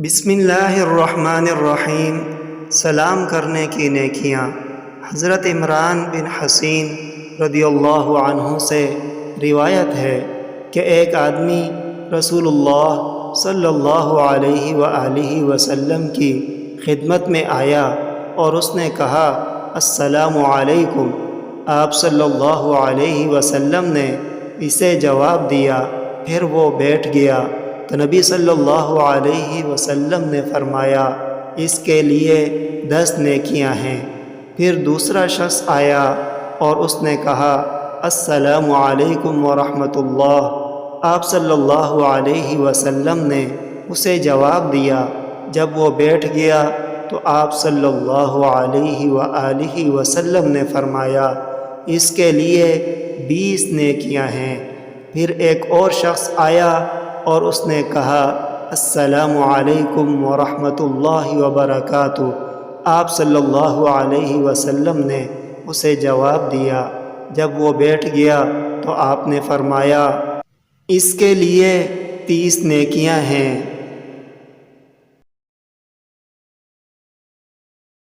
بسم اللہ الرحمن الرحیم۔ سلام کرنے کی نیکیاں۔ حضرت عمران بن حسین رضی اللہ عنہ سے روایت ہے کہ ایک آدمی رسول اللہ صلی اللہ علیہ وآلہ وسلم کی خدمت میں آیا اور اس نے کہا السلام علیکم۔ آپ صلی اللہ علیہ وسلم نے اسے جواب دیا، پھر وہ بیٹھ گیا تو نبی صلی اللہ علیہ وسلم نے فرمایا اس کے لیے 10 نیکیاں ہیں۔ پھر دوسرا شخص آیا اور اس نے کہا السلام علیکم ورحمۃ اللہ۔ آپ صلی اللہ علیہ وسلم نے اسے جواب دیا۔ جب وہ بیٹھ گیا تو آپ صلی اللہ علیہ وآلہ وسلم نے فرمایا اس کے لیے 20 نیکیاں ہیں۔ پھر ایک اور شخص آیا اور اس نے کہا السلام علیکم ورحمۃ اللہ وبرکاتہ۔ آپ صلی اللہ علیہ وسلم نے اسے جواب دیا۔ جب وہ بیٹھ گیا تو آپ نے فرمایا اس کے لیے 30 نیکیاں ہیں۔